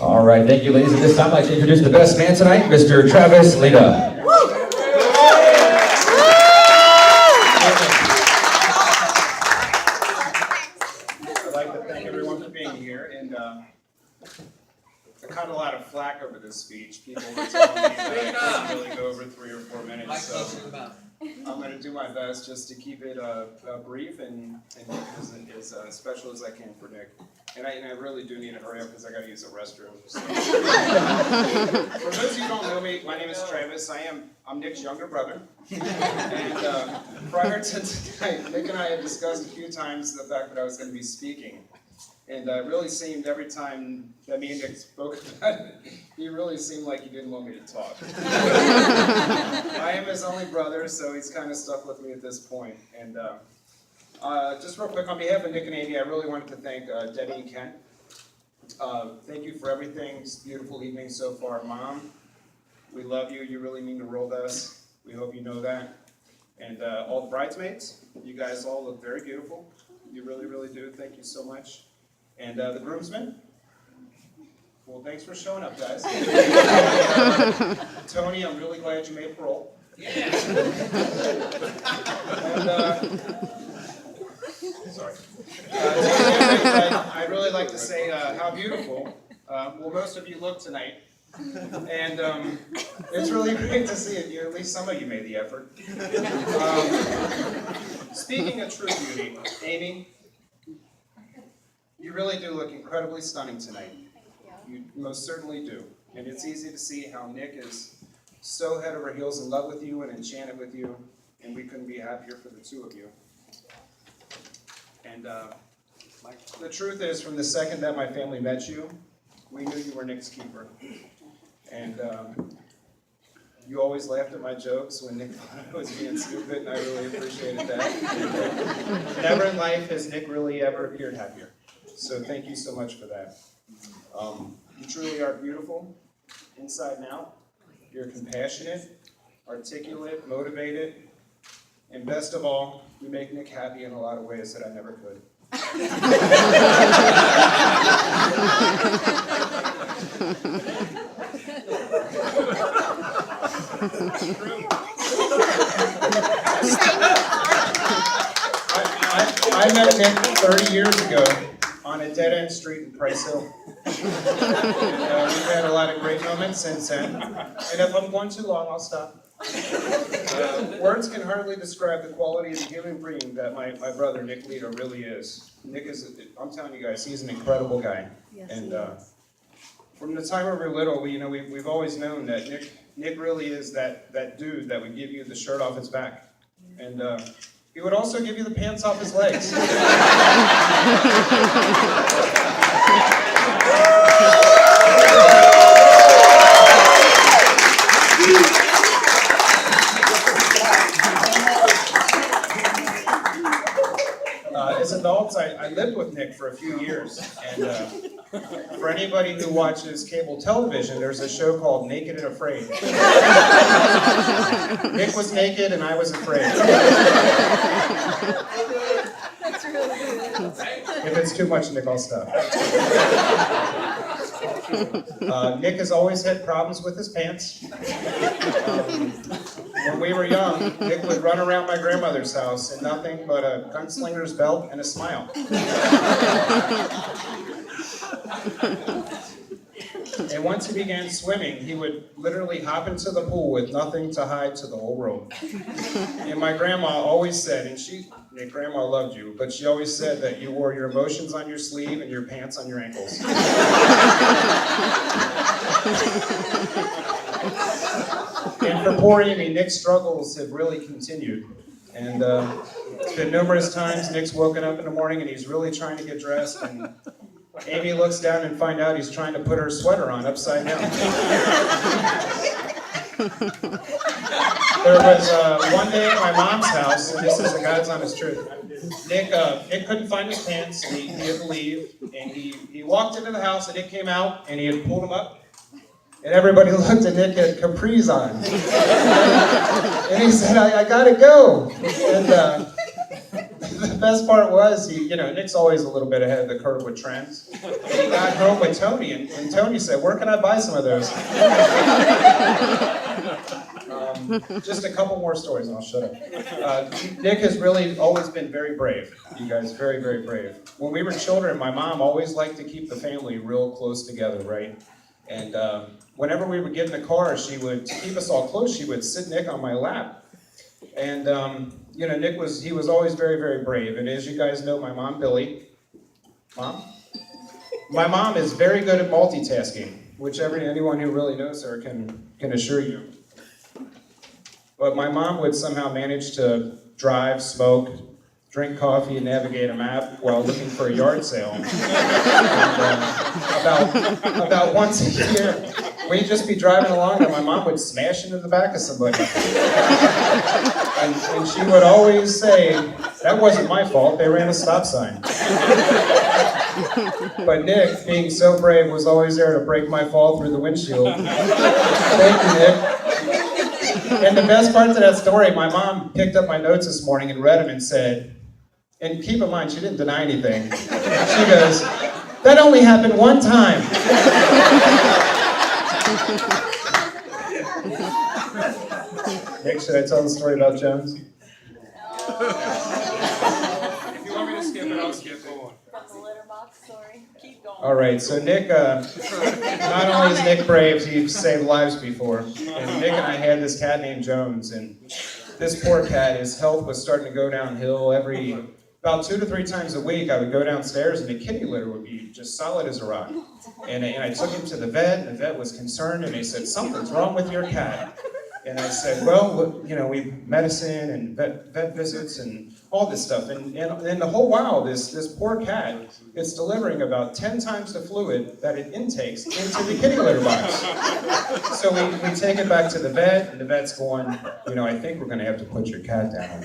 All right, thank you, ladies. At this time, I'd like to introduce the best man tonight, Mr. Travis Leta. I'd like to thank everyone for being here, and I caught a lot of flack over this speech. People were telling me that I couldn't really go over 3 or 4 minutes, so I'm going to do my best just to keep it brief and as special as I can for Nick. And I really do need to hurry up because I got to use the restroom. So. For those of you who don't know me, my name is Travis. I'm Nick's younger brother. And prior to tonight, Nick and I had discussed a few times the fact that I was going to be speaking. And it really seemed every time that me and Nick spoke about it, he really seemed like he didn't want me to talk. I am his only brother, so he's kind of stuck with me at this point. And just real quick, on behalf of Nick and Amy, I really wanted to thank Debbie and Ken. Thank you for everything. It's a beautiful evening so far. Mom, we love you. You really mean the world to us. We hope you know that. And all the bridesmaids, you guys all look very beautiful. You really, really do. Thank you so much. And the groomsmen, well, thanks for showing up, guys. Tony, I'm really glad you made parole. Yeah. And, sorry. I'd really like to say how beautiful, well, most of you look tonight. And it's really great to see it. At least some of you made the effort. Speaking of true beauty, Amy, you really do look incredibly stunning tonight. You most certainly do. And it's easy to see how Nick is so head over heels in love with you and enchanted with you, and we couldn't be happier for the two of you. And the truth is, from the second that my family met you, we knew you were Nick's keeper. And you always laughed at my jokes when Nick thought I was being stupid, and I really appreciated that. And, never in life has Nick really ever appeared happier. So thank you so much for that. You truly are beautiful, inside and out. You're compassionate, articulate, motivated, and best of all, you make Nick happy in a lot of ways that I never could. I met Nick 30 years ago on a dead-end street in Price Hill. And, we've had a lot of great moments since then. And if I'm going too long, I'll stop. Words can hardly describe the quality of the human being that my brother, Nick Leta, really is. Nick is, I'm telling you guys, he's an incredible guy. Yes, and from the time we were little, we've always known that Nick really is that dude that would give you the shirt off his back. And he would also give you the pants off his legs. As adults, I lived with Nick for a few years, and for anybody who watches cable television, there's a show called Naked and Afraid. Nick was naked and I was afraid. If it's too much, Nick, I'll stop. Nick has always had problems with his pants. When we were young, Nick would run around my grandmother's house in nothing but a gunslinger's belt and a smile. And once he began swimming, he would literally hop into the pool with nothing to hide to the whole world. And my grandma always said, and Grandma loved you, but she always said that you wore your emotions on your sleeve and your pants on your ankles. And for poor Amy, Nick's struggles have really continued. And it's been numerous times Nick's woken up in the morning and he's really trying to get dressed, and Amy looks down and finds out he's trying to put her sweater on upside down. There was one day at my mom's house, and this is the God's honest truth. Nick couldn't find his pants, and he had to leave. And he walked into the house, and Nick came out, and he had pulled them up. And everybody looked, and Nick had capris on. And he said, I gotta go. And the best part was, Nick's always a little bit ahead of the curve with trends. And he got home with Tony, and Tony said, "Where can I buy some of those?" Just a couple more stories and I'll shut up. Nick has really always been very brave, you guys, very, very brave. When we were children, my mom always liked to keep the family real close together, right? And whenever we would get in the car, to keep us all close, she would sit Nick on my lap. And, Nick was always very, very brave. And as you guys know, my mom, Billy, my mom is very good at multitasking, which anyone who really knows her can assure you. But my mom would somehow manage to drive, smoke, drink coffee, and navigate a map while looking for a yard sale. And, about once a year, we'd just be driving along and my mom would smash into the back of somebody. And she would always say, "That wasn't my fault, they ran a stop sign." But Nick, being so brave, was always there to break my fall through the windshield. Thank you, Nick. And the best part of that story, my mom picked up my notes this morning and read them and said, and keep in mind, she didn't deny anything. She goes, "That only happened one time." Nick, should I tell the story about Jones? If you want me to skip it, I'll skip it. From the litter box story. Keep going. All right, so Nick, not only is Nick brave, he's saved lives before. And Nick and I had this cat named Jones, and this poor cat, his health was starting to go downhill. About 2 to 3 times a week, I would go downstairs and the kitty litter would be just solid as a rock. And I took him to the vet, and the vet was concerned, and they said, "Something's wrong with your cat." And I said, "Well, we medicine and vet visits and all this stuff." And the whole while, this poor cat is delivering about 10 times the fluid that it intakes into the kitty litter box. So we take it back to the vet, and the vet's going, "I think we're going to have to put your cat down."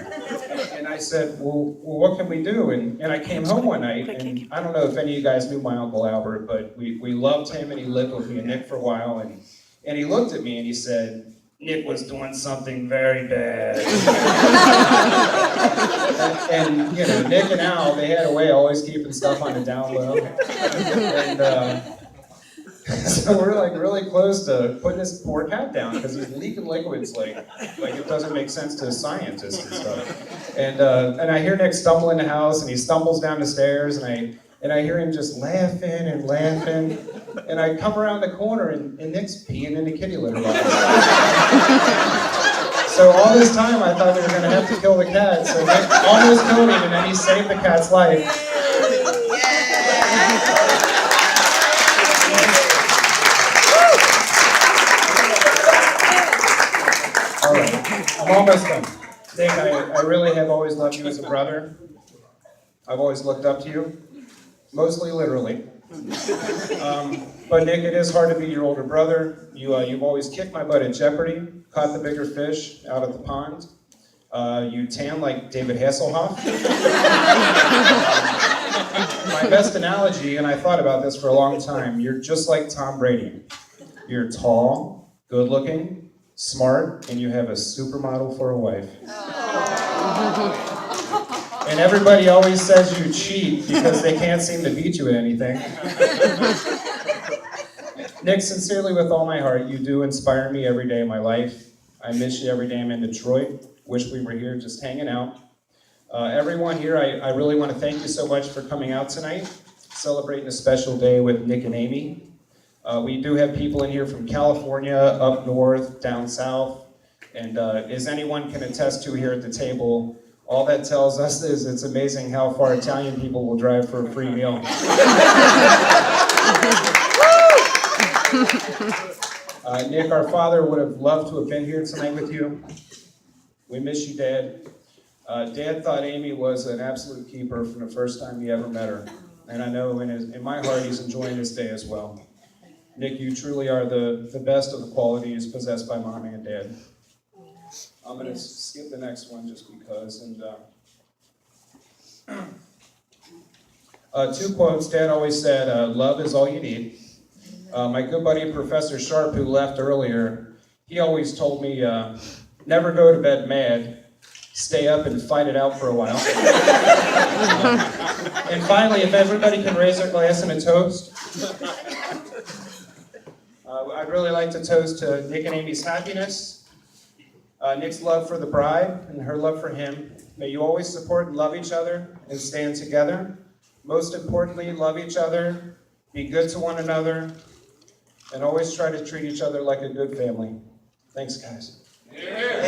And I said, well, what can we do? And I came home one night, and I don't know if any of you guys knew my Uncle Albert, but we loved him, and he lived with me and Nick for a while. And he looked at me and he said, "Nick was doing something very bad." and Nick and Al, they had a way of always keeping stuff on the down low. And so we're like really close to putting this poor cat down because he's leaking liquids like it doesn't make sense to a scientist and stuff. And I hear Nick stumble in the house, and he stumbles down the stairs, and I hear him just laughing and laughing. And I come around the corner, and Nick's peeing in the kitty litter box. So all this time, I thought we were going to have to kill the cat. So Nick almost killed him, and then he saved the cat's life. All right, I'm almost done. Nick, I really have always loved you as a brother. I've always looked up to you, mostly literally. But Nick, it is hard to be your older brother. You've always kicked my butt at Jeopardy, caught the bigger fish out at the pond. You tan like David Hasselhoff. My best analogy, and I thought about this for a long time, you're just like Tom Brady. You're tall, good looking, smart, and you have a supermodel for a wife. And everybody always says you cheat because they can't seem to beat you at anything. Nick, sincerely with all my heart, you do inspire me every day of my life. I miss you every day I'm in Detroit. Wish we were here just hanging out. Everyone here, I really want to thank you so much for coming out tonight, celebrating a special day with Nick and Amy. We do have people in here from California, up north, down south, and as anyone can attest to here at the table, all that tells us is it's amazing how far Italian people will drive for a free meal. Nick, our father would have loved to have been here tonight with you. We miss you, Dad. Dad thought Amy was an absolute keeper from the first time he ever met her. And I know in my heart he's enjoying this day as well. Nick, you truly are the best of the qualities possessed by Mommy and Dad. I'm going to skip the next one just because. And 2 quotes. Dad always said, "Love is all you need." My good buddy, Professor Sharp, who left earlier, he always told me, never go to bed mad, stay up and fight it out for a while. And finally, if everybody can raise their glass in a toast, I'd really like to toast to Nick and Amy's happiness, Nick's love for the bride and her love for him. May you always support and love each other and stand together. Most importantly, love each other, be good to one another, and always try to treat each other like a good family. Thanks, guys. Yeah.